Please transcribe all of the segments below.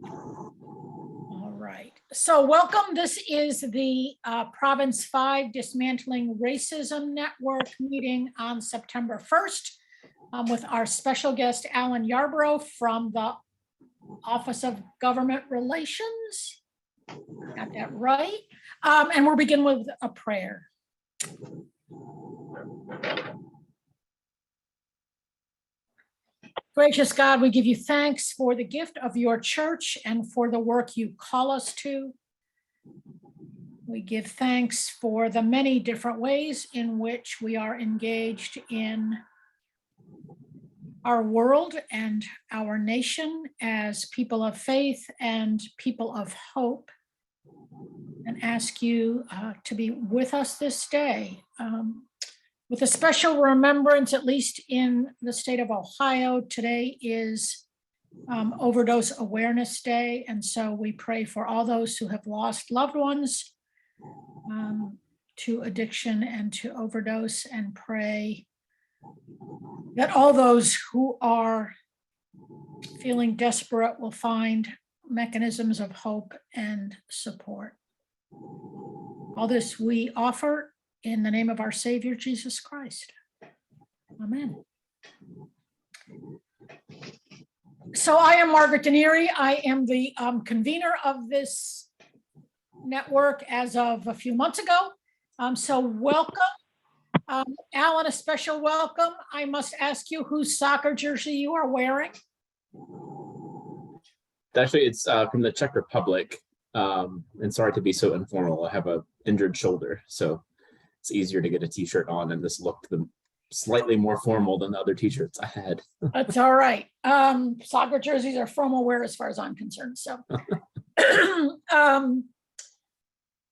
All right, so welcome. This is the Province 5 Dismantling Racism Network meeting on September 1st with our special guest, Alan Yarborough from the Office of Government Relations. Got that right. And we'll begin with a prayer. Gracious God, we give you thanks for the gift of your church and for the work you call us to. We give thanks for the many different ways in which we are engaged in our world and our nation as people of faith and people of hope, and ask you to be with us this day. With a special remembrance, at least in the state of Ohio, today is Overdose Awareness Day. And so we pray for all those who have lost loved ones to addiction and to overdose, and pray that all those who are feeling desperate will find mechanisms of hope and support. All this we offer in the name of our Savior, Jesus Christ. Amen. So I am Margaret Denieri. I am the convener of this network as of a few months ago. So welcome. Alan, a special welcome. I must ask you whose soccer jersey you are wearing. Actually, it's from the Czech Republic. And sorry to be so informal. I have an injured shoulder, so it's easier to get a t-shirt on, and this looked slightly more formal than the other t-shirts I had. That's all right. Soccer jerseys are formal wear as far as I'm concerned. So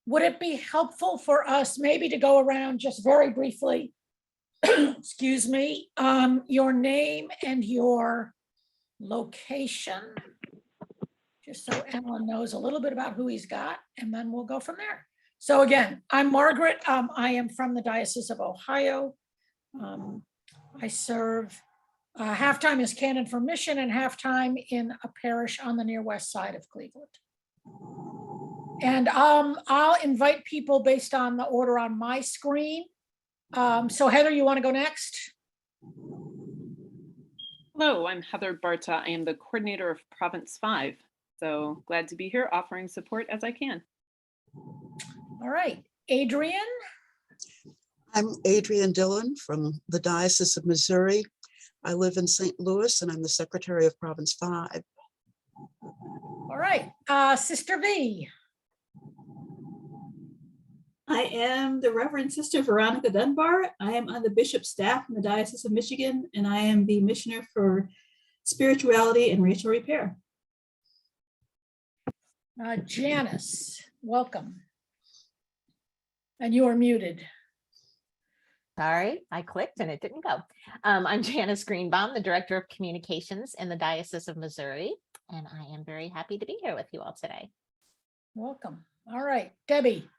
would it be helpful for us maybe to go around just very briefly, excuse me, your name and your location, just so Alan knows a little bit about who he's got, and then we'll go from there. So again, I'm Margaret. I am from the Diocese of Ohio. I serve half-time as canon for mission and half-time in a parish on the near west side of Cleveland. And I'll invite people based on the order on my screen. So Heather, you want to go next? Hello, I'm Heather Barta. I am the coordinator of Province 5. So glad to be here, offering support as I can. All right, Adrian. I'm Adrian Dillon from the Diocese of Missouri. I live in St. Louis, and I'm the Secretary of Province 5. All right, Sister V. I am the Reverend Sister Veronica Dunbar. I am on the bishop's staff in the Diocese of Michigan, and I am the missioner for spirituality and racial repair. Janice, welcome. And you are muted. Sorry, I clicked and it didn't go. I'm Janice Greenbaum, the Director of Communications in the Diocese of Missouri, and I am very happy to be here with you all today. Welcome. All right, Debbie.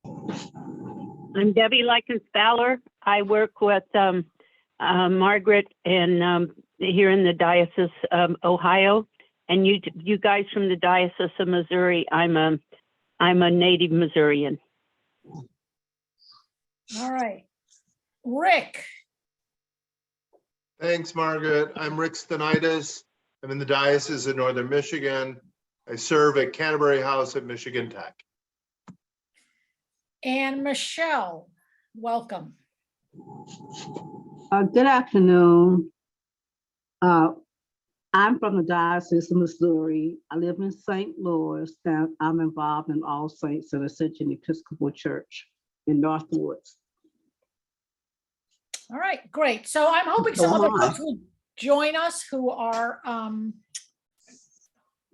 I'm Debbie Likens-Fowler. I work with Margaret and here in the Diocese of Ohio, and you guys from the Diocese of Missouri. I'm a native Missourian. All right, Rick. Thanks, Margaret. I'm Rick Stenitis. I'm in the Diocese of Northern Michigan. I serve at Canterbury House at Michigan Tech. And Michelle, welcome. Good afternoon. I'm from the Diocese of Missouri. I live in St. Louis, and I'm involved in All Saints and Ascension Episcopal Church in Northwoods. All right, great. So I'm hoping some other folks will join us who are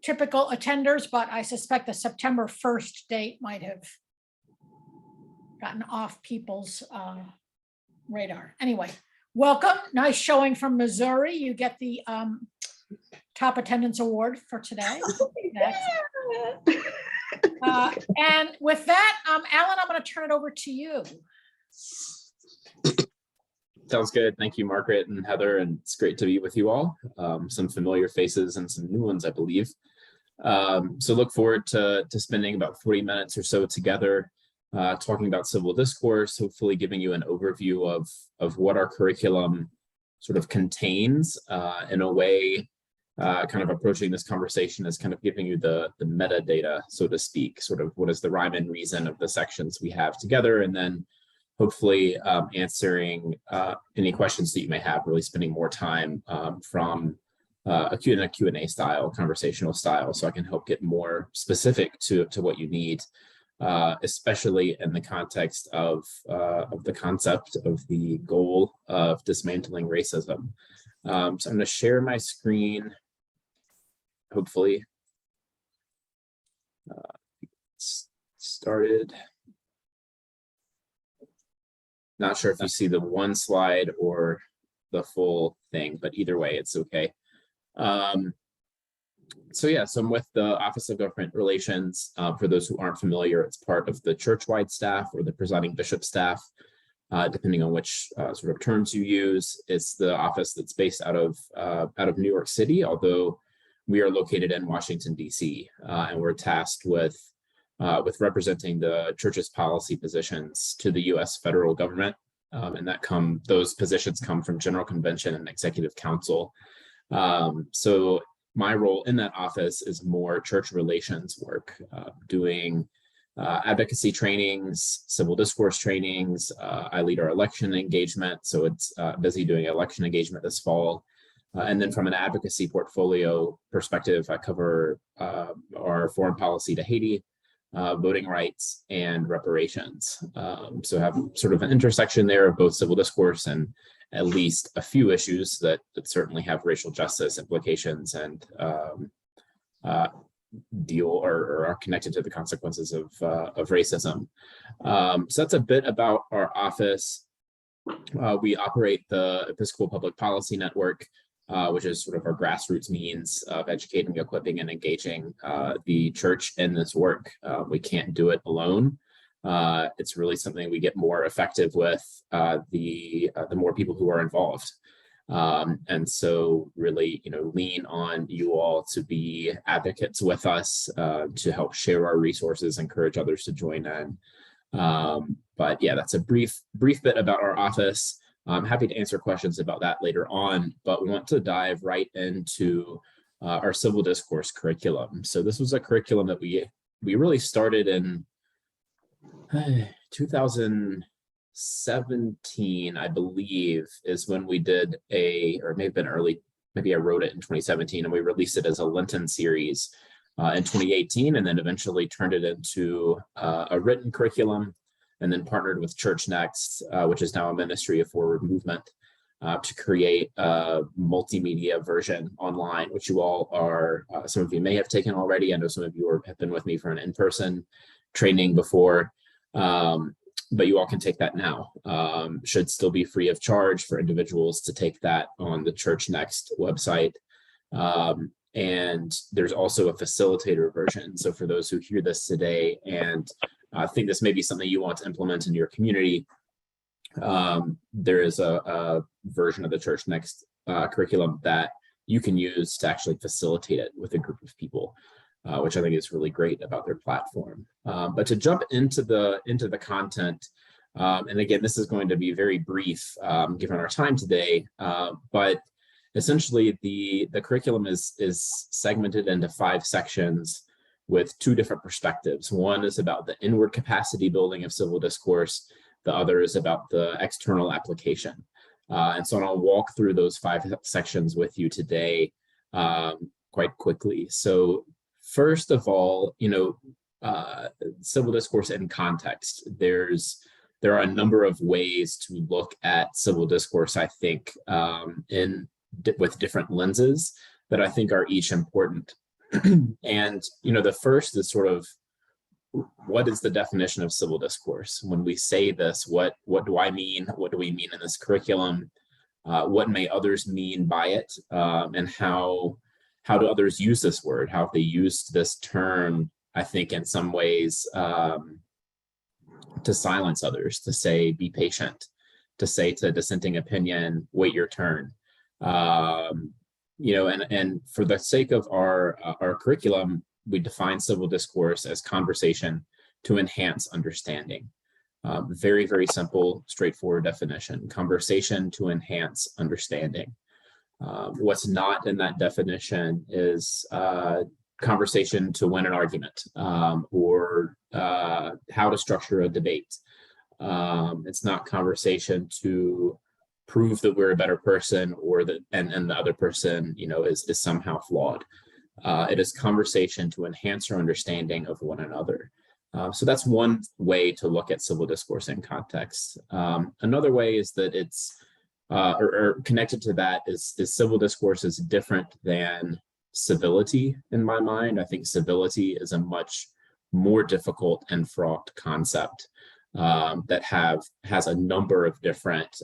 typical attenders, but I suspect the September 1st date might have gotten off people's radar. Anyway, welcome. Nice showing from Missouri. You get the top attendance award for today. And with that, Alan, I'm going to turn it over to you. Sounds good. Thank you, Margaret and Heather, and it's great to be with you all. Some familiar faces and some new ones, I believe. So look forward to spending about 40 minutes or so together talking about civil discourse, hopefully giving you an overview of what our curriculum sort of contains in a way, kind of approaching this conversation as kind of giving you the metadata, so to speak, sort of what is the rhyme and reason of the sections we have together, and then hopefully answering any questions that you may have, really spending more time from a Q&A style, conversational style, so I can help get more specific to what you need, especially in the context of the concept of the goal of dismantling racism. So I'm going to share my screen, hopefully. Started. Not sure if you see the one slide or the full thing, but either way, it's okay. So I'm with the Office of Government Relations. For those who aren't familiar, it's part of the church-wide staff or the presiding bishop staff, depending on which sort of terms you use. It's the office that's based out of New York City, although we are located in Washington, D.C., and we're tasked with representing the church's policy positions to the U.S. federal government, and those positions come from General Convention and Executive Council. So my role in that office is more church relations work, doing advocacy trainings, civil discourse trainings. I lead our election engagement, so it's busy doing election engagement this fall. And then from an advocacy portfolio perspective, I cover our foreign policy to Haiti, voting rights, and reparations. So have sort of an intersection there of both civil discourse and at least a few issues that certainly have racial justice implications and deal or are connected to the consequences of racism. So that's a bit about our office. We operate the Episcopal Public Policy Network, which is sort of our grassroots means of educating, equipping, and engaging the church in this work. We can't do it alone. It's really something we get more effective with the more people who are involved. And so really, lean on you all to be advocates with us, to help share our resources, encourage others to join in. But yeah, that's a brief bit about our office. I'm happy to answer questions about that later on, but we want to dive right into our civil discourse curriculum. So this was a curriculum that we really started in 2017, I believe, is when we did or may have been early, maybe I wrote it in 2017, and we released it as a Lenten series in 2018, and then eventually turned it into a written curriculum, and then partnered with Church Next, which is now a Ministry of Forward Movement, to create a multimedia version online, which you all are, some of you may have taken already. I know some of you have been with me for an in-person training before, but you all can take that now. Should still be free of charge for individuals to take that on the Church Next website. And there's also a facilitator version. So for those who hear this today and think this may be something you want to implement in your community, there is a version of the Church Next curriculum that you can use to actually facilitate it with a group of people, which I think is really great about their platform. But to jump into the content, and again, this is going to be very brief given our time today, but essentially the curriculum is segmented into 5 sections with 2 different perspectives. One is about the inward capacity building of civil discourse. The other is about the external application. And so I'll walk through those 5 sections with you today quite quickly. So first of all, civil discourse in context. There are a number of ways to look at civil discourse, I think, with different lenses that I think are each important. And, the first is sort of, what is the definition of civil discourse? When we say this, what do I mean? What do we mean in this curriculum? What may others mean by it? And how do others use this word? How have they used this term, I think, in some ways, to silence others, to say, be patient, to say to dissenting opinion, wait your turn. And for the sake of our curriculum, we define civil discourse as conversation to enhance understanding. Very, very simple, straightforward definition, conversation to enhance understanding. What's not in that definition is conversation to win an argument or how to structure a debate. It's not conversation to prove that we're a better person or that and the other person, you know, is somehow flawed. It is conversation to enhance our understanding of one another. So that's one way to look at civil discourse in context. Another way is that it's or connected to that is civil discourse is different than civility in my mind. I think civility is a much more difficult and fraught concept that has a number of different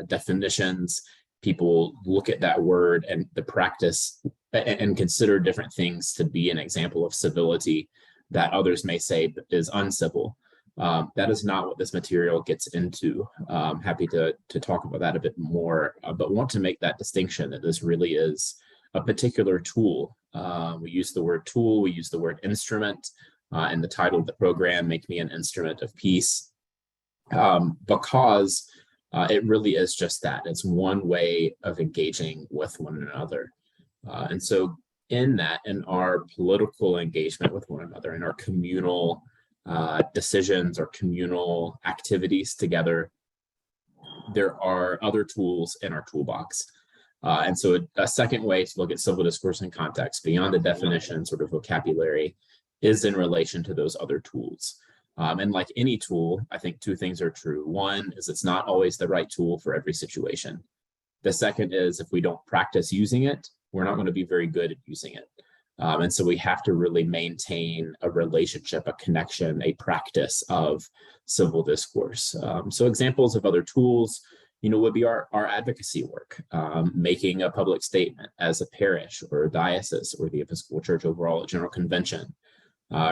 definitions. People look at that word and the practice and consider different things to be an example of civility that others may say is uncivil. That is not what this material gets into. Happy to talk about that a bit more, but want to make that distinction that this really is a particular tool. We use the word tool, we use the word instrument in the title of the program, Make Me an Instrument of Peace, because it really is just that. It's one way of engaging with one another. And so in that, in our political engagement with one another, in our communal decisions or communal activities together, there are other tools in our toolbox. And so a second way to look at civil discourse in context beyond the definition sort of vocabulary is in relation to those other tools. And like any tool, I think two things are true. One is it's not always the right tool for every situation. The second is if we don't practice using it, we're not going to be very good at using it. And so we have to really maintain a relationship, a connection, a practice of civil discourse. So examples of other tools, you know, would be our advocacy work, making a public statement as a parish or a diocese or the Episcopal Church overall at General Convention,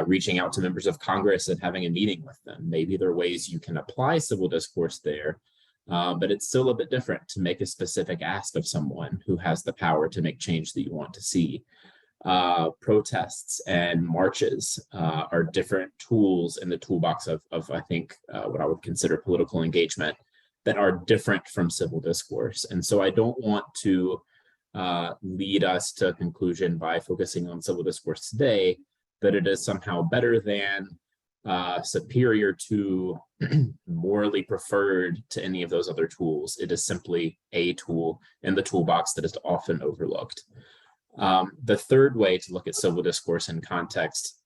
reaching out to members of Congress and having a meeting with them. Maybe there are ways you can apply civil discourse there, but it's still a bit different to make a specific ask of someone who has the power to make change that you want to see. Protests and marches are different tools in the toolbox of I think, what I would consider political engagement that are different from civil discourse. And so I don't want to lead us to a conclusion by focusing on civil discourse today that it is somehow better than, superior to, morally preferred to any of those other tools. It is simply a tool in the toolbox that is often overlooked. The third way to look at civil discourse in context,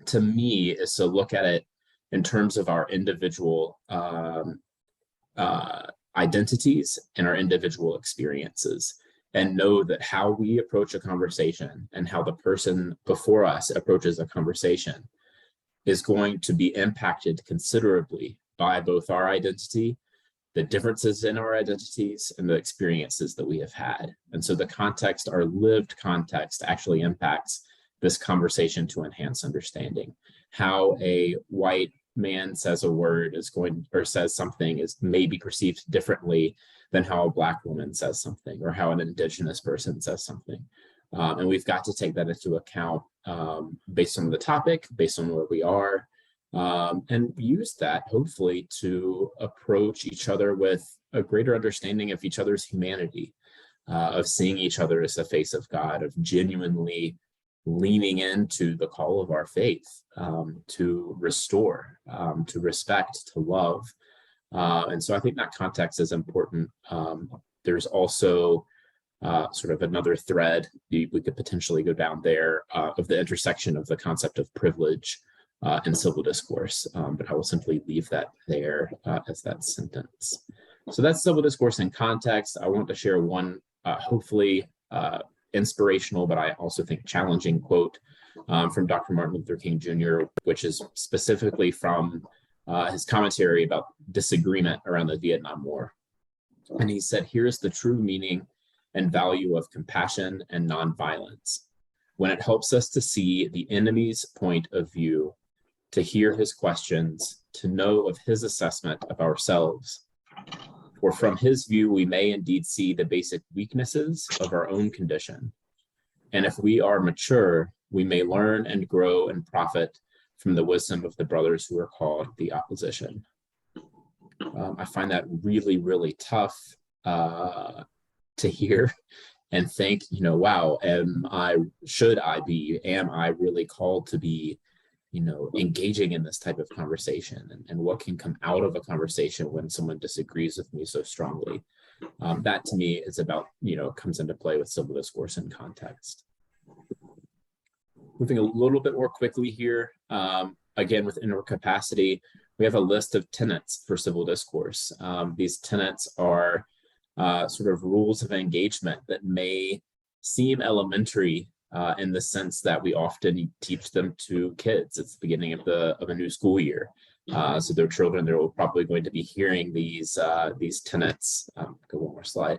to me, is to look at it in terms of our individual identities and our individual experiences, and know that how we approach a conversation and how the person before us approaches a conversation is going to be impacted considerably by both our identity, the differences in our identities, and the experiences that we have had. And so the context, our lived context, actually impacts this conversation to enhance understanding. How a white man says a word is going, or says something, is maybe perceived differently than how a Black woman says something, or how an Indigenous person says something. And we've got to take that into account based on the topic, based on where we are, and use that hopefully to approach each other with a greater understanding of each other's humanity, of seeing each other as the face of God, of genuinely leaning into the call of our faith to restore, to respect, to love. And so I think that context is important. There's also sort of another thread we could potentially go down there of the intersection of the concept of privilege and civil discourse, but I will simply leave that there as that sentence. So that's civil discourse in context. I want to share one hopefully inspirational, but I also think challenging quote from Dr. Martin Luther King Jr., which is specifically from his commentary about disagreement around the Vietnam War. And he said, "Here's the true meaning and value of compassion and nonviolence. When it helps us to see the enemy's point of view, to hear his questions, to know of his assessment of ourselves. For from his view, we may indeed see the basic weaknesses of our own condition. And if we are mature, we may learn and grow and profit from the wisdom of the brothers who are called the opposition. I find that really, really tough to hear and think, wow, am I really called to be, engaging in this type of conversation, and what can come out of a conversation when someone disagrees with me so strongly. That to me is about, comes into play with civil discourse and context. Moving a little bit more quickly here, again, within our capacity, we have a list of tenets for civil discourse. These tenets are sort of rules of engagement that may seem elementary in the sense that we often teach them to kids. It's the beginning of a new school year. So their children, they're probably going to be hearing these tenets. Go one more slide.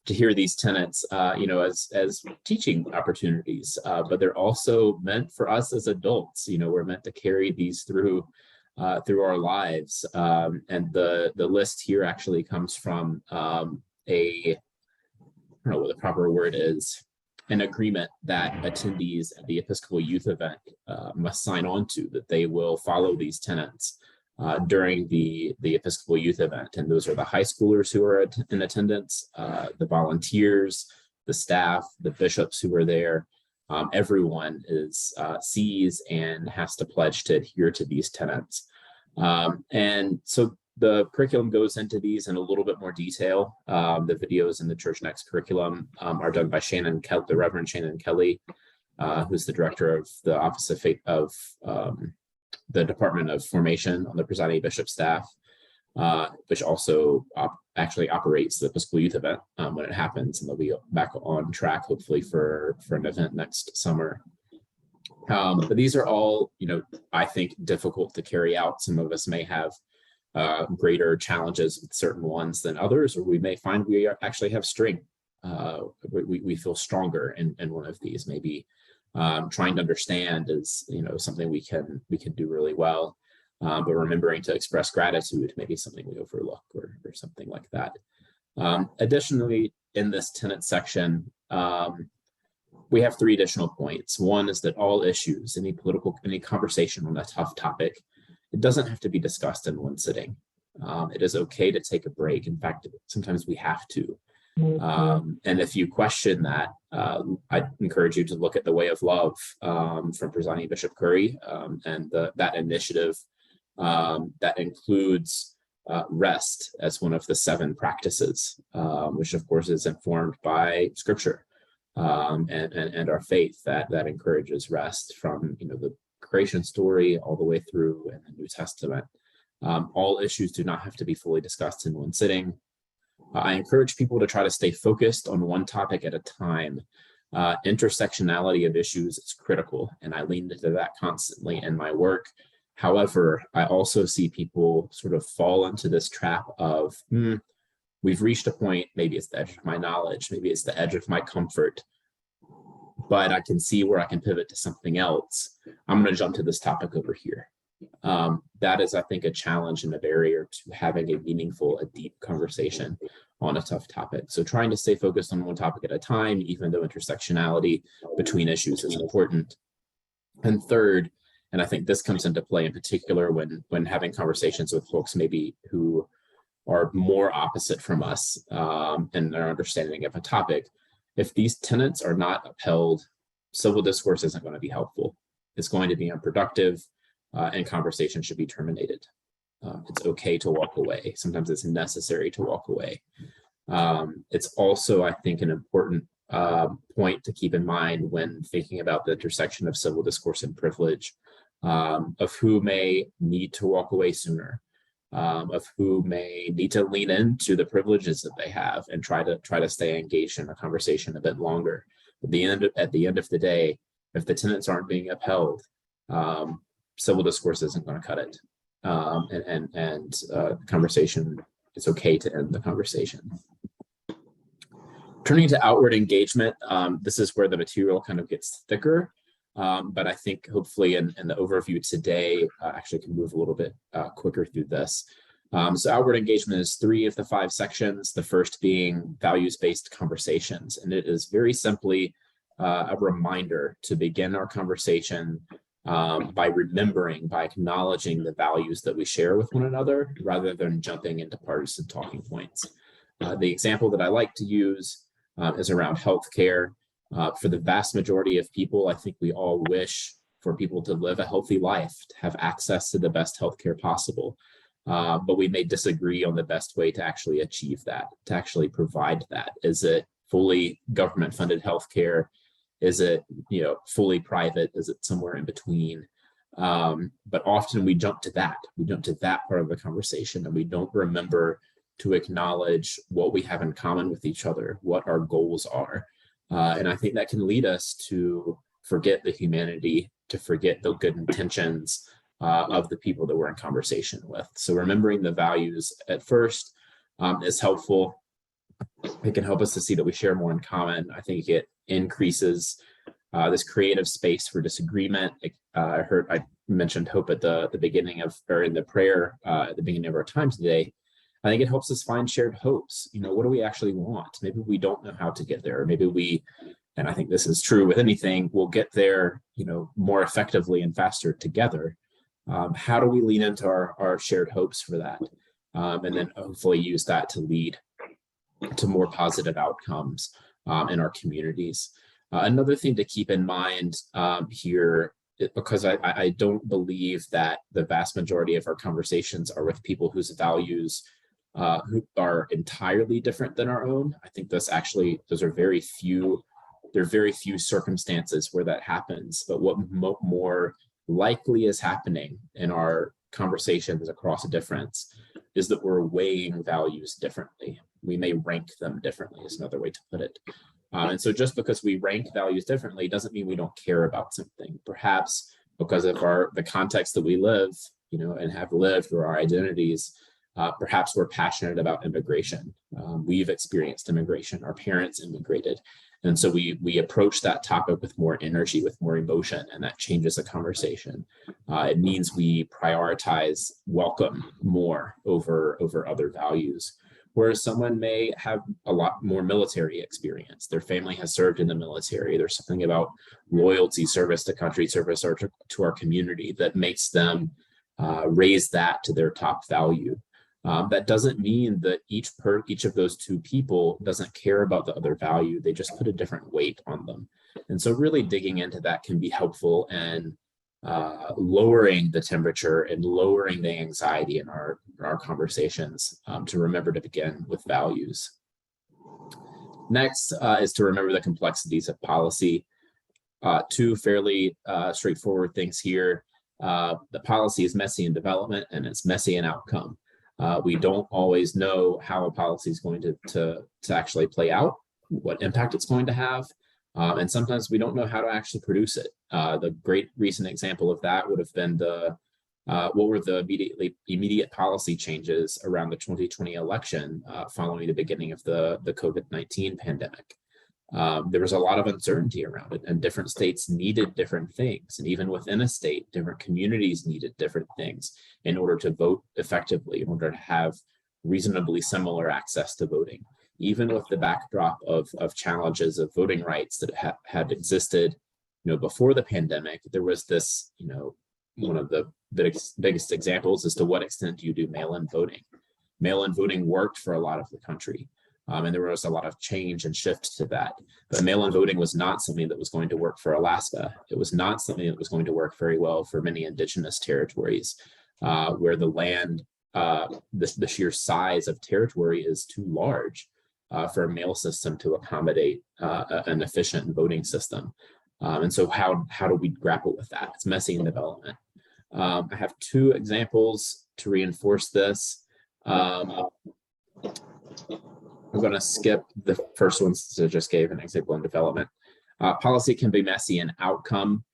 To hear these tenets, as teaching opportunities, but they're also meant for us as adults. We're meant to carry these through our lives. And the list here actually comes from I don't know what the proper word is, an agreement that attendees at the Episcopal Youth event must sign on to, that they will follow these tenets during the Episcopal Youth event. And those are the high schoolers who are in attendance, the volunteers, the staff, the bishops who are there. Everyone sees and has to pledge to adhere to these tenets. And so the curriculum goes into these in a little bit more detail. The videos in the Church Next curriculum are done by the Reverend Shannon Kelly, who's the director of the Office of Faith of the Department of Formation on the presiding bishop staff, which also actually operates the Episcopal Youth event when it happens, and they'll be back on track hopefully for an event next summer. But these are all, I think, difficult to carry out. Some of us may have greater challenges with certain ones than others, or we may find we actually have strength. We feel stronger in one of these. Maybe trying to understand is, something we can do really well. But remembering to express gratitude may be something we overlook, or something like that. Additionally, in this tenet section, we have 3 additional points. One is that all issues, any conversation on a tough topic, it doesn't have to be discussed in one sitting. It is okay to take a break. In fact, sometimes we have to. And if you question that, I encourage you to look at The Way of Love from presiding Bishop Curry, and that initiative that includes rest as one of the 7 practices, which of course is informed by Scripture and our faith that encourages rest from the creation story all the way through in the New Testament. All issues do not have to be fully discussed in one sitting. I encourage people to try to stay focused on one topic at a time. Intersectionality of issues is critical, and I lean into that constantly in my work. However, I also see people sort of fall into this trap of, we've reached a point, maybe it's the edge of my knowledge, maybe it's the edge of my comfort, but I can see where I can pivot to something else. I'm going to jump to this topic over here. That is, I think, a challenge and a barrier to having a meaningful, a deep conversation on a tough topic. So trying to stay focused on one topic at a time, even though intersectionality between issues is important. And third, and I think this comes into play in particular when having conversations with folks maybe who are more opposite from us in their understanding of a topic, if these tenets are not upheld, civil discourse isn't going to be helpful. It's going to be unproductive. And conversation should be terminated. It's okay to walk away. Sometimes it's necessary to walk away. It's also, I think, an important point to keep in mind when thinking about the intersection of civil discourse and privilege, of who may need to walk away sooner, of who may need to lean into the privileges that they have and try to stay engaged in a conversation a bit longer. At the end of the day, if the tenets aren't being upheld, civil discourse isn't going to cut it, and conversation, it's okay to end the conversation. Turning to outward engagement, this is where the material kind of gets thicker, but I think hopefully in the overview today, actually can move a little bit quicker through this. So outward engagement is 3 of the 5 sections, the first being values-based conversations, and it is very simply a reminder to begin our conversation by remembering, by acknowledging the values that we share with one another, rather than jumping into partisan talking points. The example that I like to use is around healthcare. For the vast majority of people, I think we all wish for people to live a healthy life, to have access to the best healthcare possible. But we may disagree on the best way to actually achieve that, to actually provide that. Is it fully government-funded healthcare? Is it, fully private? Is it somewhere in between? But often we jump to that. We jump to that part of the conversation, and we don't remember to acknowledge what we have in common with each other, what our goals are. And I think that can lead us to forget the humanity, to forget the good intentions of the people that we're in conversation with. So remembering the values at first is helpful. It can help us to see that we share more in common. I think it increases this creative space for disagreement. I mentioned hope at the beginning of, or in the prayer at the beginning of our time today. I think it helps us find shared hopes. What do we actually want? Maybe we don't know how to get there. Maybe we, and I think this is true with anything, we'll get there, more effectively and faster together. How do we lean into our shared hopes for that? And then hopefully use that to lead to more positive outcomes in our communities. Another thing to keep in mind here, because I don't believe that the vast majority of our conversations are with people whose values who are entirely different than our own. I think those are very few. There are very few circumstances where that happens. But what more likely is happening in our conversations across a difference is that we're weighing values differently. We may rank them differently, is another way to put it. And so just because we rank values differently doesn't mean we don't care about something. Perhaps because of the context that we live, and have lived, or our identities, perhaps we're passionate about immigration. We've experienced immigration. Our parents immigrated. And so we approach that topic with more energy, with more emotion, and that changes the conversation. It means we prioritize welcome more over other values. Whereas someone may have a lot more military experience. Their family has served in the military. There's something about loyalty, service to country, service to our community that makes them raise that to their top value. That doesn't mean that each of those two people doesn't care about the other value. They just put a different weight on them. And so really digging into that can be helpful and lowering the temperature and lowering the anxiety in our conversations, to remember to begin with values. Next is to remember the complexities of policy. Two fairly straightforward things here. The policy is messy in development and it's messy in outcome. We don't always know how a policy is going to actually play out, what impact it's going to have. And sometimes we don't know how to actually produce it. The great recent example of that would have been what were the immediate policy changes around the 2020 election following the beginning of the COVID-19 pandemic. There was a lot of uncertainty around it, and different states needed different things. And even within a state, different communities needed different things in order to vote effectively, in order to have reasonably similar access to voting. Even with the backdrop of challenges of voting rights that had existed, before the pandemic, there was this, one of the biggest examples as to what extent do you do mail-in voting. Mail-in voting worked for a lot of the country, and there was a lot of change and shift to that. But mail-in voting was not something that was going to work for Alaska. It was not something that was going to work very well for many indigenous territories, where the land, the sheer size of territory is too large for a mail system to accommodate an efficient voting system. And so how do we grapple with that? It's messy in development. I have two examples to reinforce this. I'm going to skip the first one since I just gave an example in development. Policy can be messy in outcome.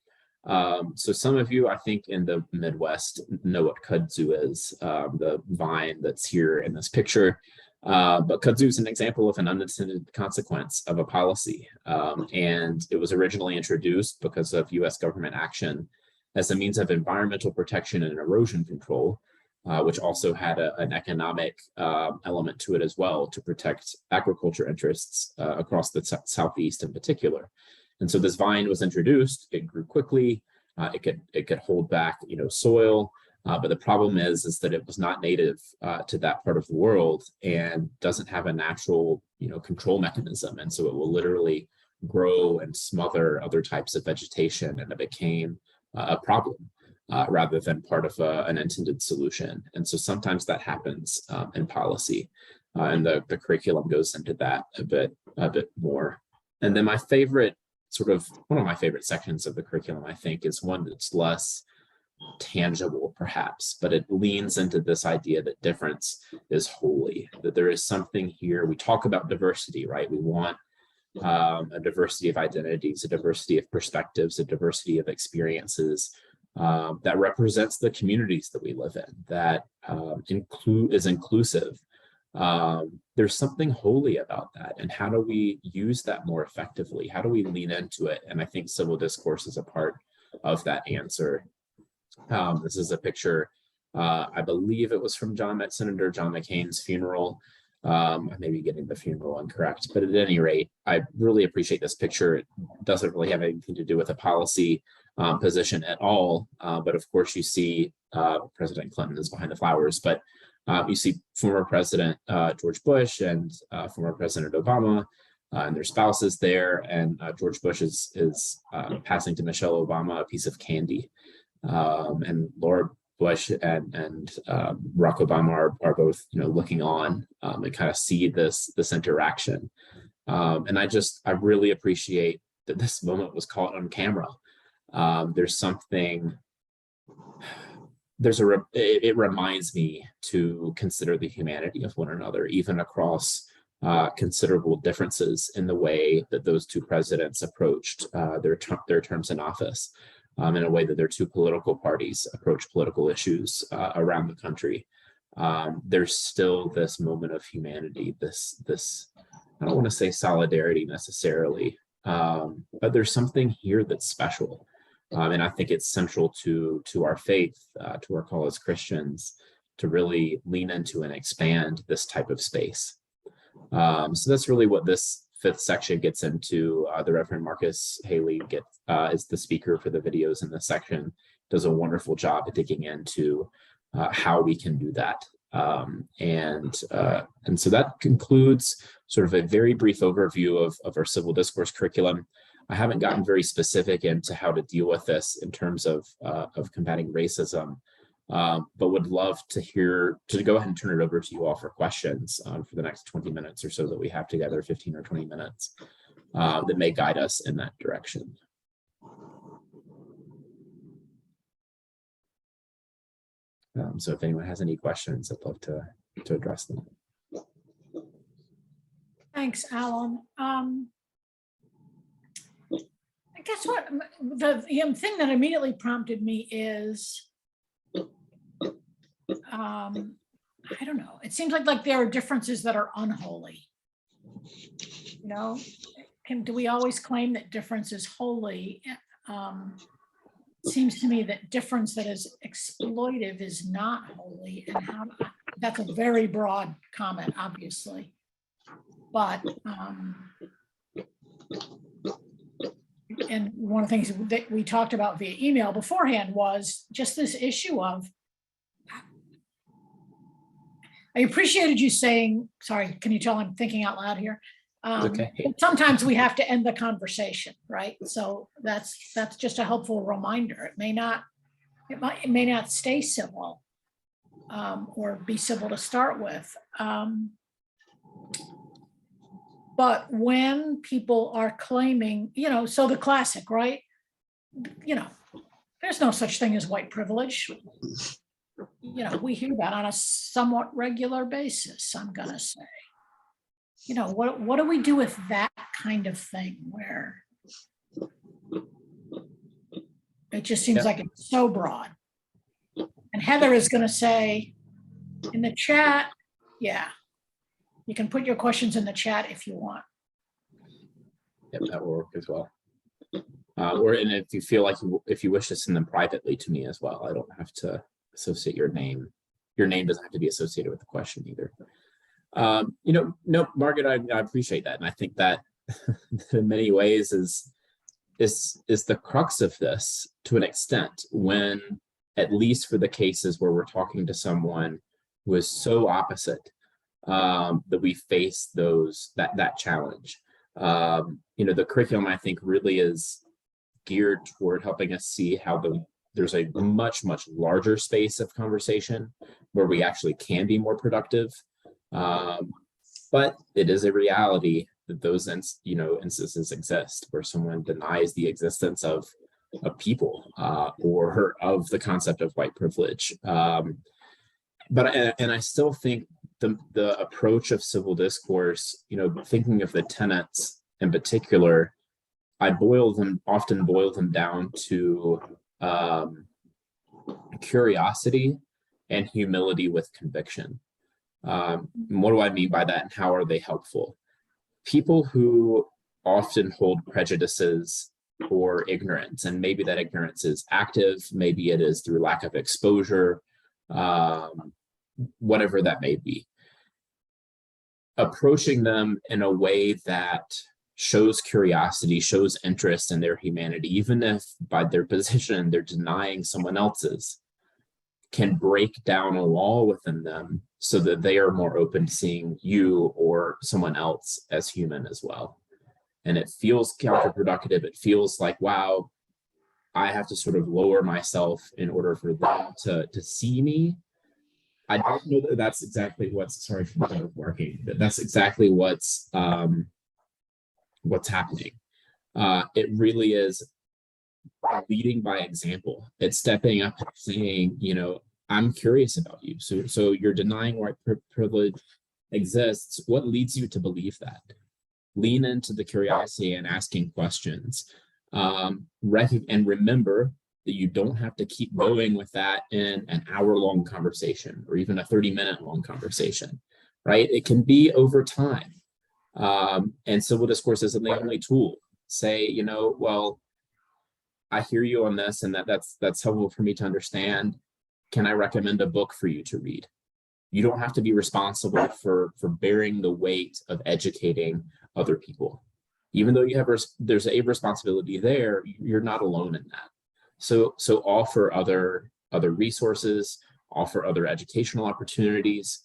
So some of you, I think, in the Midwest know what kudzu is, the vine that's here in this picture. But kudzu is an example of an unintended consequence of a policy. And it was originally introduced because of US government action as a means of environmental protection and erosion control, which also had an economic element to it as well, to protect agriculture interests across the Southeast in particular. And so this vine was introduced, it grew quickly, it could hold back, soil, but the problem is that it was not native to that part of the world and doesn't have a natural, control mechanism. And so it will literally grow and smother other types of vegetation, and it became a problem rather than part of an intended solution. And so sometimes that happens in policy, and the curriculum goes into that a bit more. And then my favorite one of my favorite sections of the curriculum, I think, is one that's less tangible perhaps, but it leans into this idea that difference is holy, that there is something here. We talk about diversity, right? We want a diversity of identities, a diversity of perspectives, a diversity of experiences that represents the communities that we live in, that is inclusive. There's something holy about that. And how do we use that more effectively? How do we lean into it? And I think civil discourse is a part of that answer. This is a picture, I believe it was from Senator John McCain's funeral. I may be getting the funeral incorrect, but at any rate, I really appreciate this picture. It doesn't really have anything to do with a policy position at all. But of course, you see President Clinton is behind the flowers, but you see former President George Bush and former President Obama and their spouses there. And George Bush is passing to Michelle Obama a piece of candy. And Laura Bush and Barack Obama are both, looking on and kind of see this it. And I really appreciate that this moment was caught on camera. It reminds me to consider the humanity of one another, even across considerable differences in the way that those two presidents approached their terms in office, in a way that their two political parties approach political issues around the country. There's still this moment of humanity, this I don't want to say solidarity necessarily, but there's something here that's special. And I think it's central to our faith, to our call as Christians, to really lean into and expand this type of space. So that's really what this fifth section gets into. The Reverend Marcus Haley is the speaker for the videos in this section, does a wonderful job at digging into how we can do that. And so that concludes sort of a very brief overview of our civil discourse curriculum. I haven't gotten very specific into how to deal with this in terms of combating racism, but would love to go ahead and turn it over to you all for questions for the next 20 minutes or so that we have together, 15 or 20 minutes, that may guide us in that direction. So if anyone has any questions, I'd love to address them. Thanks, Alan. I guess what the thing that immediately prompted me is, I don't know. It seems like there are differences that are unholy. Do we always claim that difference is holy? It seems to me that difference that is exploitive is not holy, and that's a very broad comment, obviously. But and one of the things that we talked about via email beforehand was just this issue of, I appreciated you saying, sorry, can you tell I'm thinking out loud here? Okay. Sometimes we have to end the conversation, right? So that's just a helpful reminder. It may not stay civil or be civil to start with. But when people are claiming, so the classic, right? There's no such thing as white privilege. We hear that on a somewhat regular basis, I'm gonna say. What do we do with that kind of thing where it just seems like it's so broad? And Heather is gonna say in the chat, yeah, you can put your questions in the chat if you want. Yep, that will work as well. And if you feel like if you wish to send them privately to me as well, I don't have to associate your name. Your name doesn't have to be associated with the question either. No, Margaret, I appreciate that. And I think that in many ways is is the crux of this to an extent, when, at least for the cases where we're talking to someone who is so opposite, that we face that challenge. The curriculum, I think, really is geared toward helping us see how there's a much, much larger space of conversation where we actually can be more productive. But it is a reality that those instances exist where someone denies the existence of people or of the concept of white privilege. But I still think the approach of civil discourse, thinking of the tenets in particular, I often boil them down to curiosity and humility with conviction. What do I mean by that, and how are they helpful? People who often hold prejudices or ignorance, and maybe that ignorance is active, maybe it is through lack of exposure, whatever that may be. Approaching them in a way that shows curiosity, shows interest in their humanity, even if by their position they're denying someone else's, can break down a wall within them so that they are more open to seeing you or someone else as human as well. And it feels counterproductive. It feels like, wow, I have to sort of lower myself in order for them to see me. I don't know that that's exactly what's, sorry for not working, but that's exactly what's happening. It really is leading by example. It's stepping up and saying, I'm curious about you. So you're denying white privilege exists. What leads you to believe that? Lean into the curiosity and asking questions. And remember that you don't have to keep going with that in an hour-long conversation or even a 30-minute long conversation, right? It can be over time. And civil discourse isn't the only tool. Say, well, I hear you on this, and that's helpful for me to understand. Can I recommend a book for you to read? You don't have to be responsible for bearing the weight of educating other people. Even though there's a responsibility there, you're not alone in that. So offer other resources, offer other educational opportunities.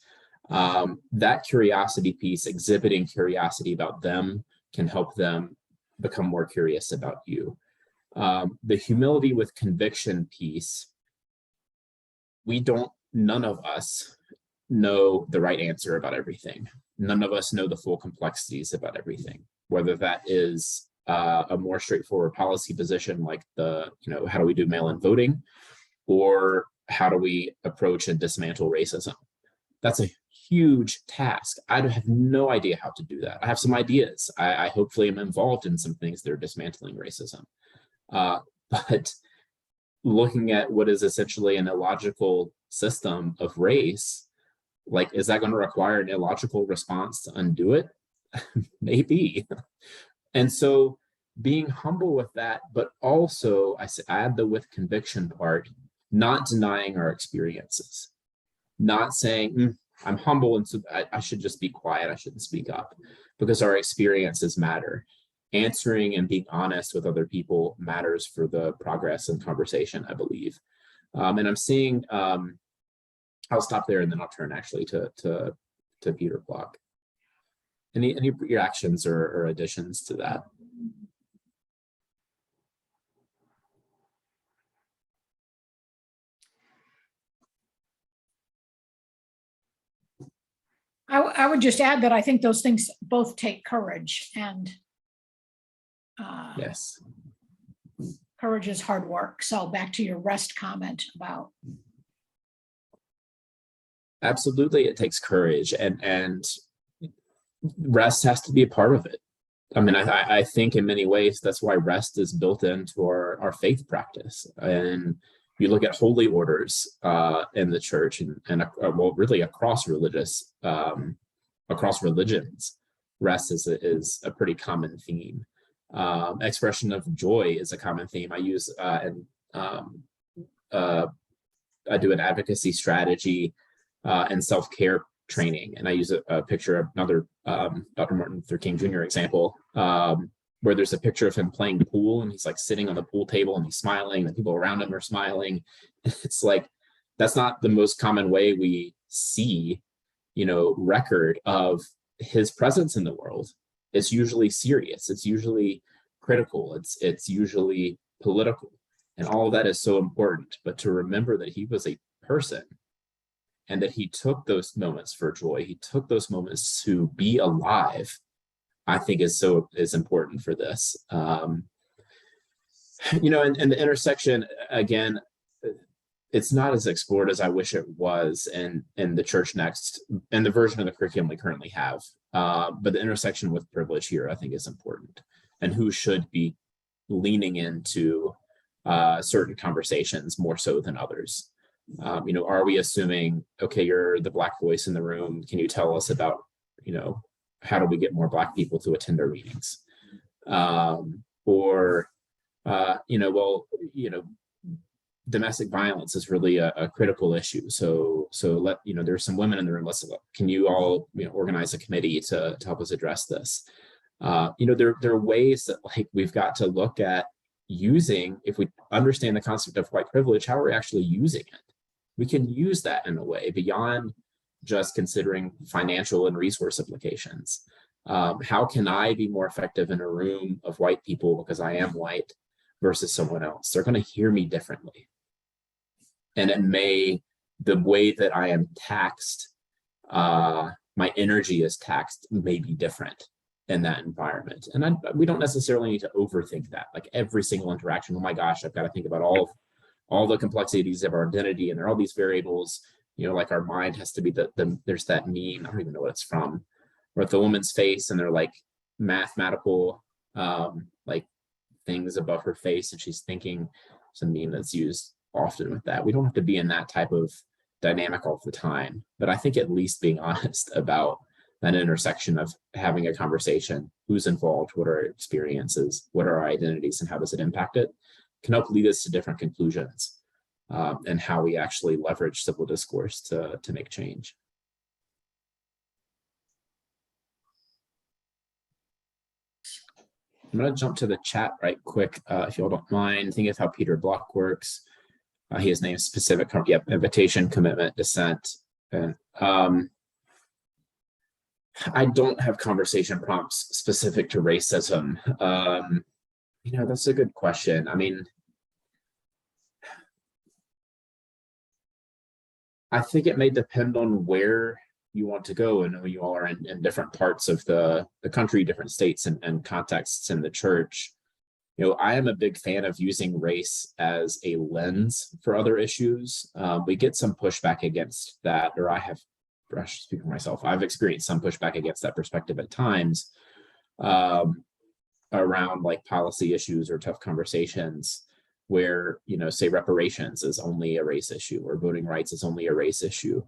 That curiosity piece, exhibiting curiosity about them, can help them become more curious about you. The humility with conviction piece, none of us know the right answer about everything. None of us know the full complexities about everything, whether that is a more straightforward policy position like how do we do mail-in voting, or how do we approach and dismantle racism? That's a huge task. I have no idea how to do that. I have some ideas. I hopefully am involved in some things that are dismantling racism. But looking at what is essentially an illogical system of race, is that going to require an illogical response to undo it? Maybe. And so being humble with that, but also I add the with conviction part, not denying our experiences, not saying, I'm humble and so I should just be quiet, I shouldn't speak up, because our experiences matter. Answering and being honest with other people matters for the progress and conversation, I believe. And I'm seeing, I'll stop there and then I'll turn actually to Peter Block. Any reactions or additions to that? I would just add that I think those things both take courage, and yes, courage is hard work. So back to your rest comment about. Absolutely, it takes courage, and rest has to be a part of it. I mean, I think in many ways that's why rest is built into our faith practice. And you look at holy orders in the church and well, really across religions, rest is a pretty common theme. Expression of joy is a common theme. I use I do an advocacy strategy and self-care training, and I use a picture of another Dr. Martin Luther King Jr. example where there's a picture of him playing pool and he's like sitting on the pool table and he's smiling, the people around him are smiling. It's like, that's not the most common way we see, record of his presence in the world. It's usually serious. It's usually critical. It's usually political. And all of that is so important. But to remember that he was a person and that he took those moments for joy, he took those moments to be alive, I think is important for this. And the intersection, again, it's not as explored as I wish it was in the Church Next and the version of the curriculum we currently have. But the intersection with privilege here, I think, is important, and who should be leaning into certain conversations more so than others. Are we assuming, okay, you're the Black voice in the room, can you tell us about, how do we get more Black people to attend our meetings? Domestic violence is really a critical issue. So there's some women in the room. Can you all organize a committee to help us address this? There are ways that we've got to look at using, if we understand the concept of white privilege, how are we actually using it? We can use that in a way beyond just considering financial and resource implications. How can I be more effective in a room of white people because I am white versus someone else? They're going to hear me differently. And the way that I am taxed, my energy is taxed, may be different in that environment. And we don't necessarily need to overthink that. Like every single interaction, oh my gosh, I've got to think about all the complexities of our identity, and there are all these variables. Like our mind has to be there's that meme, I don't even know what it's from, where the woman's face and they're like mathematical things above her face, and she's thinking. It's a meme that's used often with that. We don't have to be in that type of dynamic all the time, but I think at least being honest about that intersection of having a conversation, who's involved, what are our experiences, what are our identities, and how does it impact it, can help lead us to different conclusions, and how we actually leverage civil discourse to make change. I'm going to jump to the chat right quick, if you all don't mind. Think of how Peter Block works. He has named specific, invitation, commitment, dissent. And I don't have conversation prompts specific to racism. That's a good question. I mean, I think it may depend on where you want to go, and you all are in different parts of the country, different states and contexts in the church. I am a big fan of using race as a lens for other issues. We get some pushback against that, or I should speak for myself, I've experienced some pushback against that perspective at times, around policy issues or tough conversations where, say reparations is only a race issue or voting rights is only a race issue.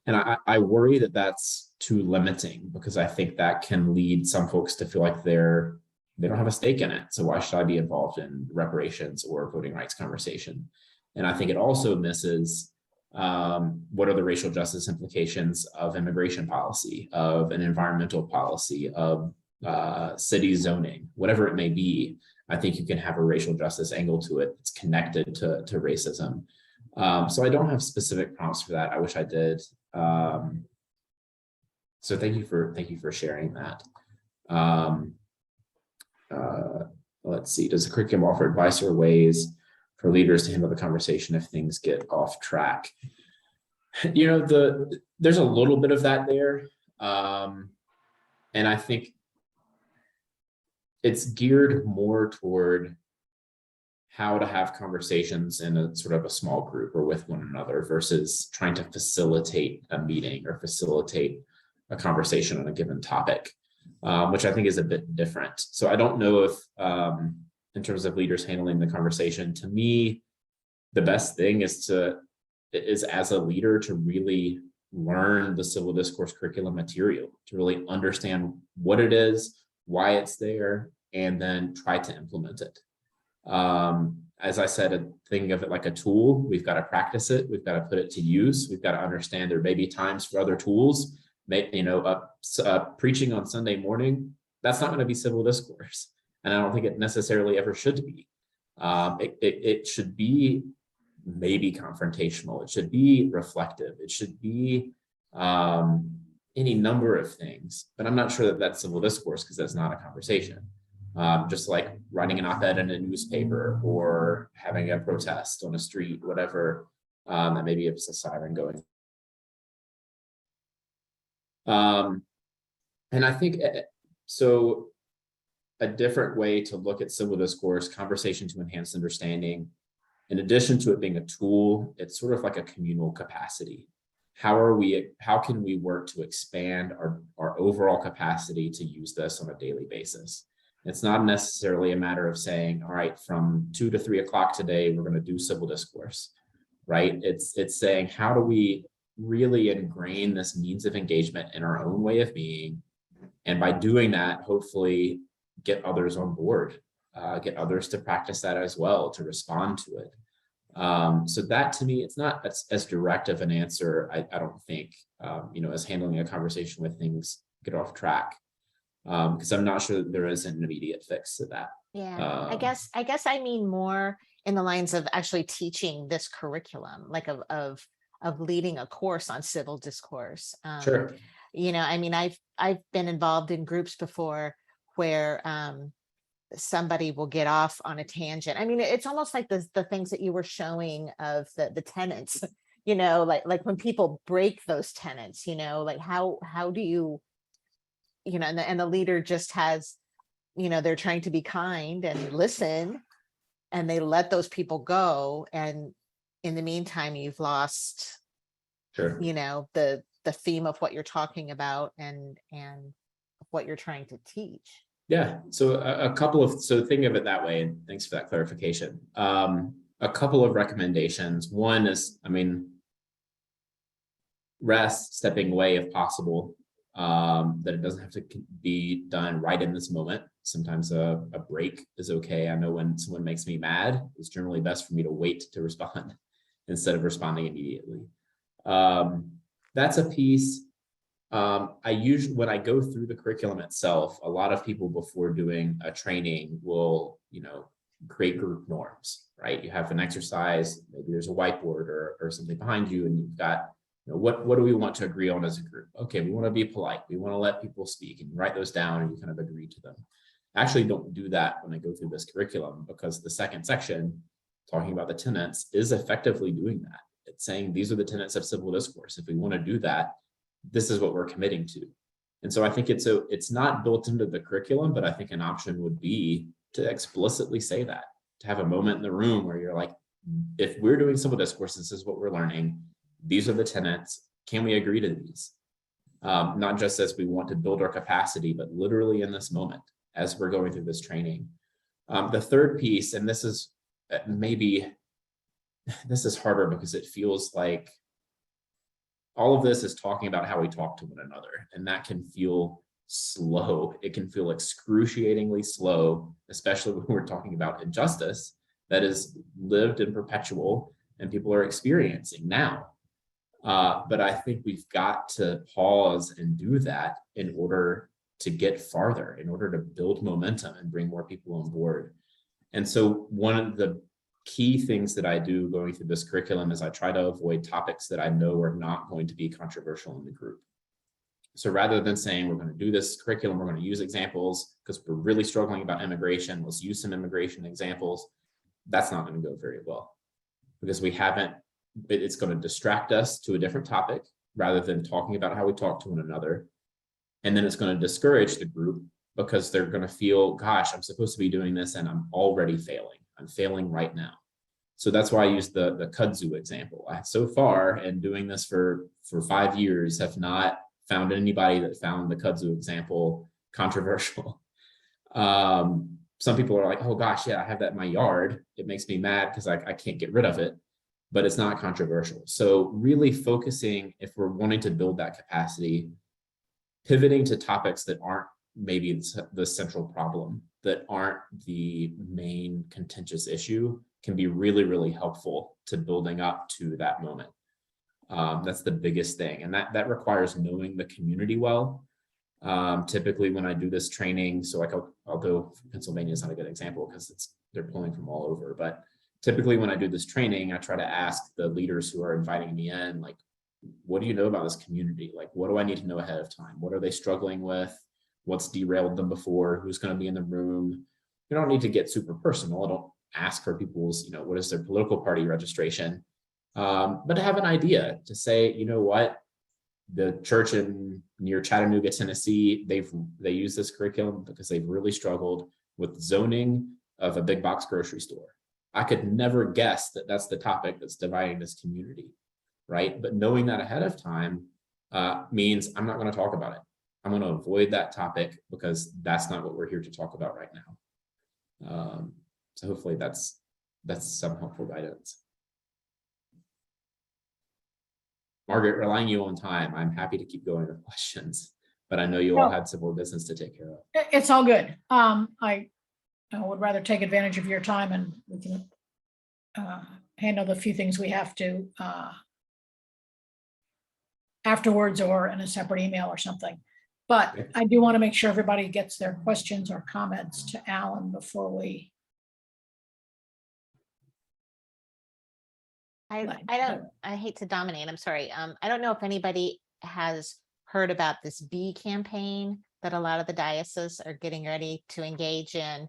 And I worry that that's too limiting, because I think that can lead some folks to feel like they don't have a stake in it. So why should I be involved in reparations or voting rights conversation? And I think it also misses what are the racial justice implications of immigration policy, of an environmental policy, of city zoning, whatever it may be. I think you can have a racial justice angle to it. It's connected to racism. So I don't have specific prompts for that. I wish I did. So thank you for sharing that. Let's see. Does the curriculum offer advice or ways for leaders to handle the conversation if things get off track? There's a little bit of that there. And I think it's geared more toward how to have conversations in a sort of a small group or with one another versus trying to facilitate a meeting or facilitate a conversation on a given topic, which I think is a bit different. So I don't know if, in terms of leaders handling the conversation, to me, the best thing is as a leader to really learn the civil discourse curriculum material, to really understand what it is, why it's there, and then try to implement it. As I said, thinking of it like a tool, we've got to practice it. We've got to put it to use. We've got to understand there may be times for other tools. Preaching on Sunday morning, that's not going to be civil discourse. And I don't think it necessarily ever should be. It should be maybe confrontational. It should be reflective. It should be any number of things, but I'm not sure that that's civil discourse because that's not a conversation. Just like writing an op-ed in a newspaper or having a protest on a street, whatever, and maybe it's a siren going. And I think, so a different way to look at civil discourse, conversation to enhance understanding, in addition to it being a tool, it's sort of like a communal capacity. How can we work to expand our overall capacity to use this on a daily basis? It's not necessarily a matter of saying, all right, from 2 to 3 o'clock today, we're going to do civil discourse, right? It's saying, how do we really ingrain this means of engagement in our own way of being? And by doing that, hopefully get others on board, get others to practice that as well, to respond to it. So that, to me, it's not as direct of an answer, I don't think, as handling a conversation with things get off track, because I'm not sure that there is an immediate fix to that. Yeah, I guess I mean more in the lines of actually teaching this curriculum, like of leading a course on civil discourse. Sure. I mean, I've been involved in groups before where somebody will get off on a tangent. I mean, it's almost like the things that you were showing of the tenets, like when people break those tenets, like how do you, and the leader just has, they're trying to be kind and listen, and they let those people go. And in the meantime, you've lost, Sure. the theme of what you're talking about and what you're trying to teach. Yeah, so so think of it that way, and thanks for that clarification. A couple of recommendations. One is, rest, stepping away if possible, that it doesn't have to be done right in this moment. Sometimes a break is okay. I know when someone makes me mad, it's generally best for me to wait to respond instead of responding immediately. That's a piece. I usually, when I go through the curriculum itself, a lot of people before doing a training will, create group norms, right? You have an exercise, maybe there's a whiteboard or something behind you, and you've got, what do we want to agree on as a group? Okay, we want to be polite. We want to let people speak, and you write those down and you kind of agree to them. I actually don't do that when I go through this curriculum, because the second section, talking about the tenets, is effectively doing that. It's saying these are the tenets of civil discourse. If we want to do that, this is what we're committing to. And so I think it's not built into the curriculum, but I think an option would be to explicitly say that, to have a moment in the room where you're like, if we're doing civil discourse, this is what we're learning. These are the tenets. Can we agree to these? Not just as we want to build our capacity, but literally in this moment as we're going through this training. The third piece, and this is harder because it feels like all of this is talking about how we talk to one another, and that can feel slow. It can feel excruciatingly slow, especially when we're talking about injustice that is lived and perpetual and people are experiencing now. But I think we've got to pause and do that in order to get farther, in order to build momentum and bring more people on board. And so one of the key things that I do going through this curriculum is I try to avoid topics that I know are not going to be controversial in the group. So rather than saying we're going to do this curriculum, we're going to use examples because we're really struggling about immigration, let's use some immigration examples, that's not going to go very well, because it's going to distract us to a different topic rather than talking about how we talk to one another. And then it's going to discourage the group because they're going to feel, gosh, I'm supposed to be doing this and I'm already failing. I'm failing right now. So that's why I use the kudzu example. I, so far, and doing this for 5 years, have not found anybody that found the kudzu example controversial. Some people are like, oh gosh, yeah, I have that in my yard. It makes me mad because I can't get rid of it, but it's not controversial. So really focusing, if we're wanting to build that capacity, pivoting to topics that aren't maybe the central problem, that aren't the main contentious issue, can be really, really helpful to building up to that moment. That's the biggest thing. And that requires knowing the community well. Typically when I do this training, so like, although Pennsylvania is not a good example because they're pulling from all over, but typically when I do this training, I try to ask the leaders who are inviting me in, like, what do you know about this community? Like, what do I need to know ahead of time? What are they struggling with? What's derailed them before? Who's going to be in the room? You don't need to get super personal. I don't ask for people's, what is their political party registration? But to have an idea to say, you know what, the church near Chattanooga, Tennessee, they use this curriculum because they've really struggled with zoning of a big box grocery store. I could never guess that that's the topic that's dividing this community, right? But knowing that ahead of time means I'm not going to talk about it. I'm going to avoid that topic because that's not what we're here to talk about right now. So hopefully that's some helpful guidance. Margaret, relying you on time, I'm happy to keep going with questions, but I know you all had civil business to take care of. It's all good. I would rather take advantage of your time and we can handle the few things we have to afterwards or in a separate email or something. But Okay. I do want to make sure everybody gets their questions or comments to Alan before we. I hate to dominate, I'm sorry. I don't know if anybody has heard about this bee campaign that a lot of the dioceses are getting ready to engage in.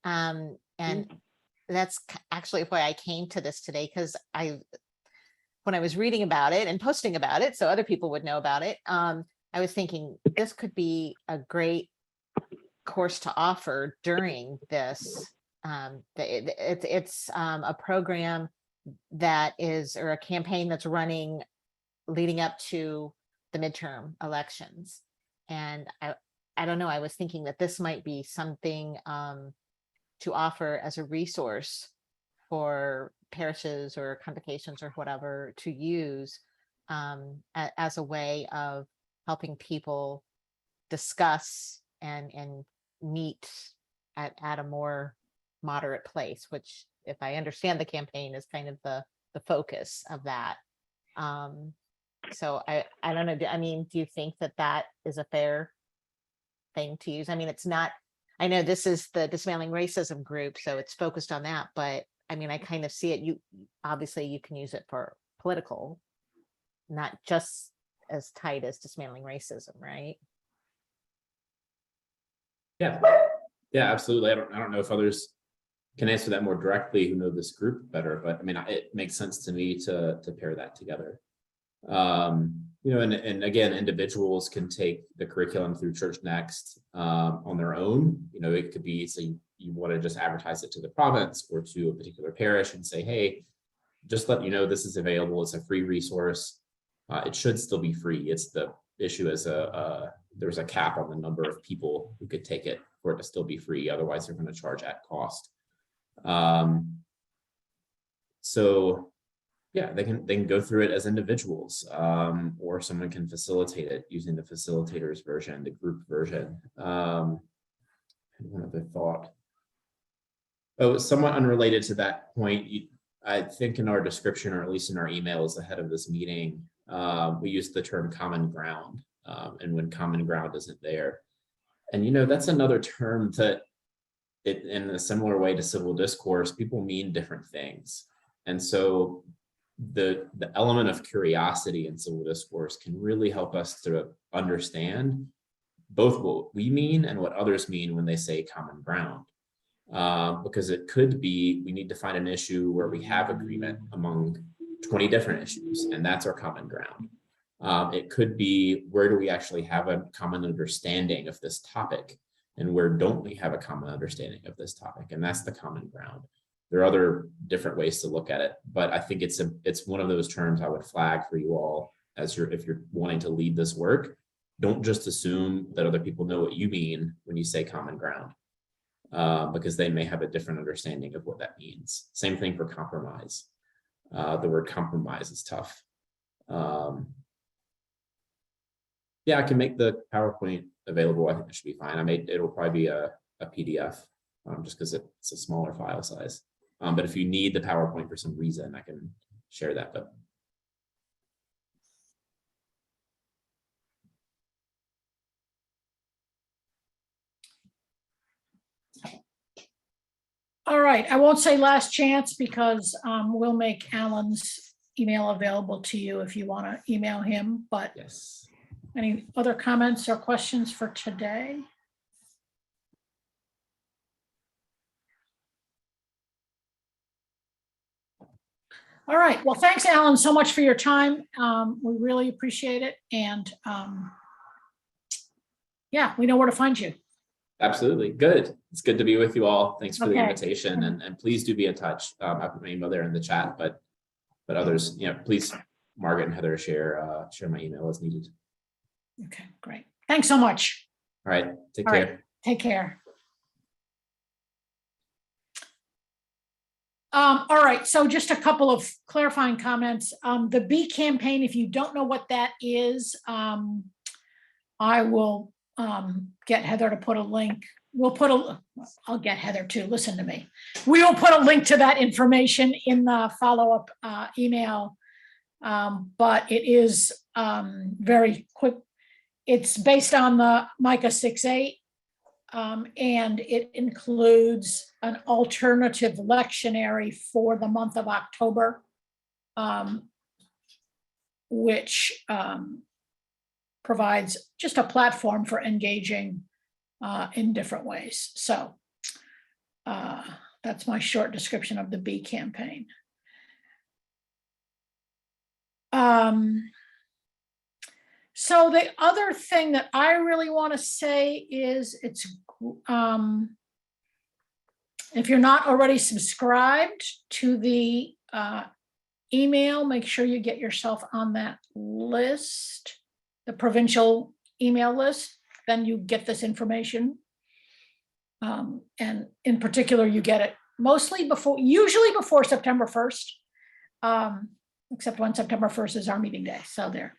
And that's actually why I came to this today, because when I was reading about it and posting about it, so other people would know about it, I was thinking this could be a great course to offer during this. It's a program that is, or a campaign that's running leading up to the midterm elections. And I don't know, I was thinking that this might be something to offer as a resource for parishes or convocations or whatever to use as a way of helping people discuss and meet at a more moderate place, which, if I understand the campaign, is kind of the focus of that. So I don't know. I mean, do you think that is a fair thing to use? I mean, it's not, I know this is the Dismantling Racism group, so it's focused on that, but I mean, I kind of see it, obviously you can use it for political, not just as tight as Dismantling Racism, right? Yeah, absolutely. I don't know if others can answer that more directly who know this group better, but I mean, it makes sense to me to pair that together. And again, individuals can take the curriculum through Church Next on their own. It could be, so you want to just advertise it to the province or to a particular parish and say, hey, just let you know this is available. It's a free resource. It should still be free. It's the issue is there's a cap on the number of people who could take it for it to still be free. Otherwise, they're going to charge at cost. So yeah, they can go through it as individuals, or someone can facilitate it using the facilitator's version, the group version. One other thought. Oh, somewhat unrelated to that point, I think in our description, or at least in our emails ahead of this meeting, we used the term common ground, and when common ground isn't there. And that's another term that in a similar way to civil discourse, people mean different things. And so the element of curiosity in civil discourse can really help us to understand both what we mean and what others mean when they say common ground. Because it could be, we need to find an issue where we have agreement among 20 different issues, and that's our common ground. It could be, where do we actually have a common understanding of this topic, and where don't we have a common understanding of this topic, and that's the common ground. There are other different ways to look at it, but I think it's one of those terms I would flag for you all if you're wanting to lead this work. Don't just assume that other people know what you mean when you say common ground, because they may have a different understanding of what that means. Same thing for compromise. The word compromise is tough. Yeah, I can make the PowerPoint available. I think it should be fine. It'll probably be a PDF, just because it's a smaller file size. But if you need the PowerPoint for some reason, I can share that. But All right, I won't say last chance because we'll make Alan's email available to you if you want to email him, but Yes. any other comments or questions for today? All right, well, thanks, Alan, so much for your time. We really appreciate it. And yeah, we know where to find you. Absolutely. Good. It's good to be with you all. Thanks for the Okay. invitation, and please do be in touch. I put my email there in the chat, but others, please, Margaret and Heather, share my email as needed. Okay, great. Thanks so much. All right. Take All care. right, take care. All right, so just a couple of clarifying comments. The B campaign, if you don't know what that is, I will get Heather to put a link. I'll get Heather to listen to me. We will put a link to that information in the follow-up email, but it is very quick. It's based on the Micah 6:8. And it includes an alternative lectionary for the month of October, which provides just a platform for engaging in different ways. So that's my short description of the B campaign. So the other thing that I really want to say is if you're not already subscribed to the email, make sure you get yourself on that list, the provincial email list, then you get this information. And in particular, you get it usually before September 1st, except when September 1st is our meeting day, so there.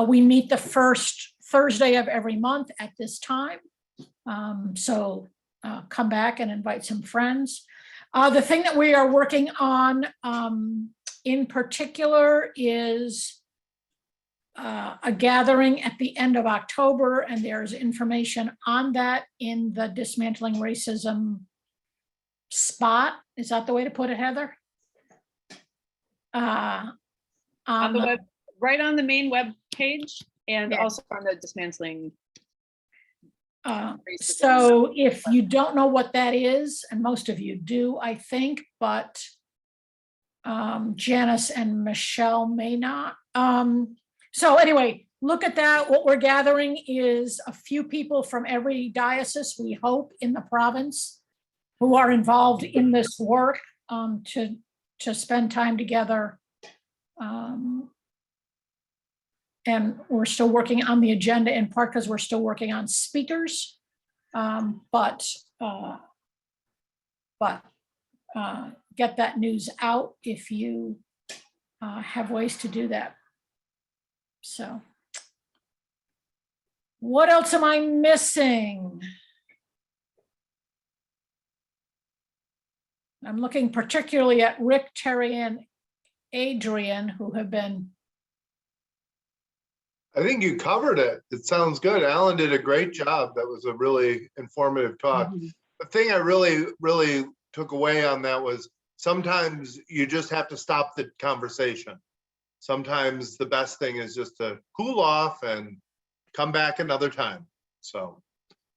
We meet the first Thursday of every month at this time. So come back and invite some friends. The thing that we are working on in particular is a gathering at the end of October, and there's information on that in the Dismantling Racism spot. Is that the way to put it, Heather? On the web, right on the main web page, and Yeah. also on the Dismantling. So if you don't know what that is, and most of you do, I think, but Janice and Michelle may not. So anyway, look at that. What we're gathering is a few people from every diocese, we hope, in the province who are involved in this work to spend time together. And we're still working on the agenda in part because we're still working on speakers. But get that news out if you have ways to do that. So what else am I missing? I'm looking particularly at Rick, Terry, and Adrian, who have been. I think you covered it. It sounds good. Alan did a great job. That was a really informative talk. Mhm. The thing I really took away on that was sometimes you just have to stop the conversation. Sometimes the best thing is just to cool off and come back another time. So,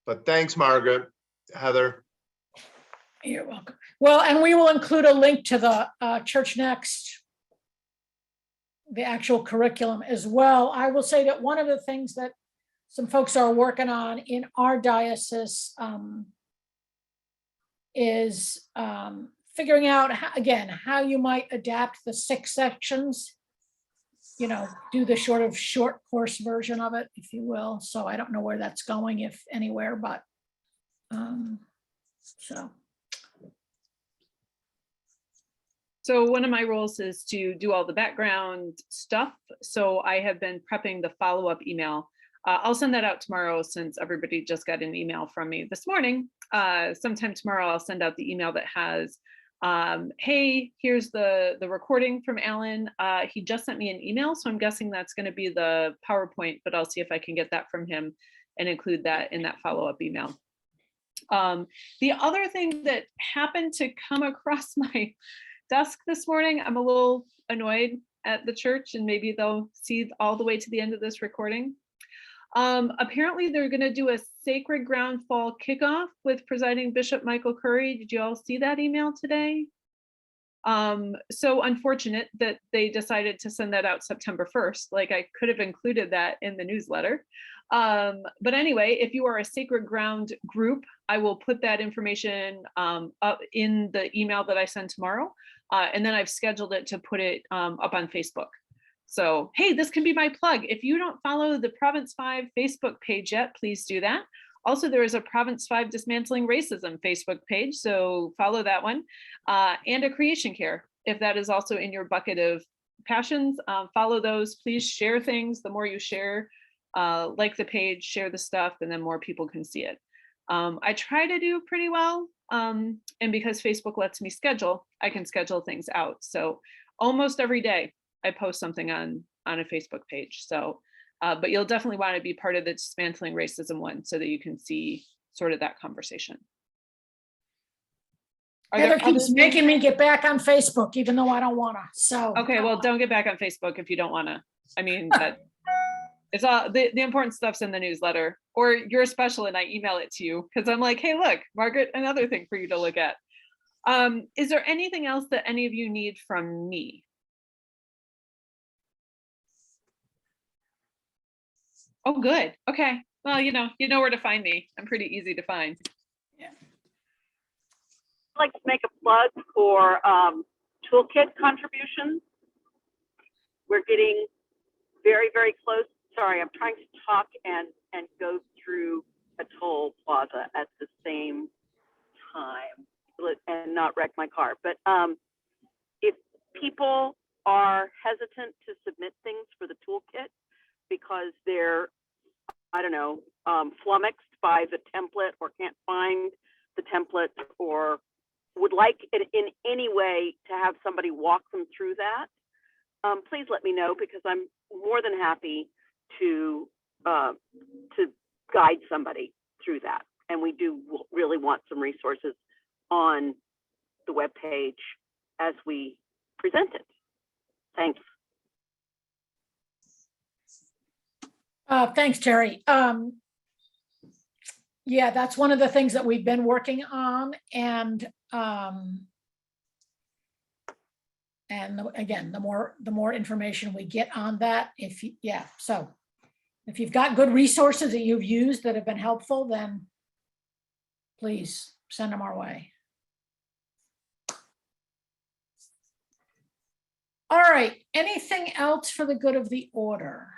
but thanks, Margaret, Heather. You're welcome. Well, and we will include a link to the Church Next, the actual curriculum as well. I will say that one of the things that some folks are working on in our diocese is figuring out how you might adapt the 6 sections, do the short course version of it, if you will. So I don't know where that's going, if anywhere, but So one of my roles is to do all the background stuff. So I have been prepping the follow-up email. I'll send that out tomorrow since everybody just got an email from me this morning. Sometime tomorrow, I'll send out the email that has, hey, here's the recording from Alan. He just sent me an email, so I'm guessing that's going to be the PowerPoint, but I'll see if I can get that from him and include that in that follow-up email. The other thing that happened to come across my desk this morning, I'm a little annoyed at the church, and maybe they'll see all the way to the end of this recording. Apparently they're going to do a Sacred Ground Fall kickoff with presiding Bishop Michael Curry. Did you all see that email today? So unfortunate that they decided to send that out September 1st. Like, I could have included that in the newsletter. But anyway, if you are a Sacred Ground group, I will put that information up in the email that I send tomorrow. And then I've scheduled it to put it up on Facebook. So, hey, this can be my plug. If you don't follow the Province 5 Facebook page yet, please do that. Also, there is a Province 5 Dismantling Racism Facebook page, so follow that one. And a Creation Care, if that is also in your bucket of passions, follow those. Please share things. The more you share, like the page, share the stuff, and then more people can see it. I try to do pretty well, and because Facebook lets me schedule, I can schedule things out. So almost every day I post something on a Facebook page. So, but you'll definitely want to be part of the Dismantling Racism one so that you can see sort of that conversation. Heather keeps making me get back on Facebook, even though I don't want to. So okay, well, don't get back on Facebook if you don't want to. I mean, that it's all the important stuff's in the newsletter, or you're special and I email it to you because I'm like, hey, look, Margaret, another thing for you to look at. Is there anything else that any of you need from me? Oh, good. Okay. Well, you know where to find me. I'm pretty easy to find. I'd like to make a plug for toolkit contributions. We're getting very, very close. Sorry, I'm trying to talk and go through a toll plaza at the same time and not wreck my car. But if people are hesitant to submit things for the toolkit because they're, I don't know, flummoxed by the template or can't find the template or would like it in any way to have somebody walk them through that, please let me know, because I'm more than happy to guide somebody through that. And we do really want some resources on the webpage as we present it. Thanks. Thanks, Terry. Yeah, that's one of the things that we've been working on, and again, the more information we get on that, so if you've got good resources that you've used that have been helpful, then please send them our way. All right, anything else for the good of the order,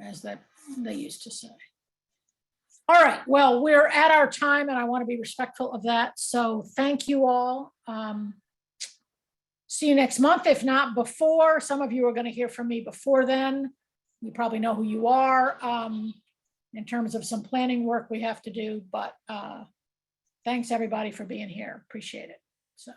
as that they used to say? All right, well, we're at our time and I want to be respectful of that. So thank you all. See you next month, if not before. Some of you are going to hear from me before then. You probably know who you are in terms of some planning work we have to do, but thanks everybody for being here. Appreciate it. So.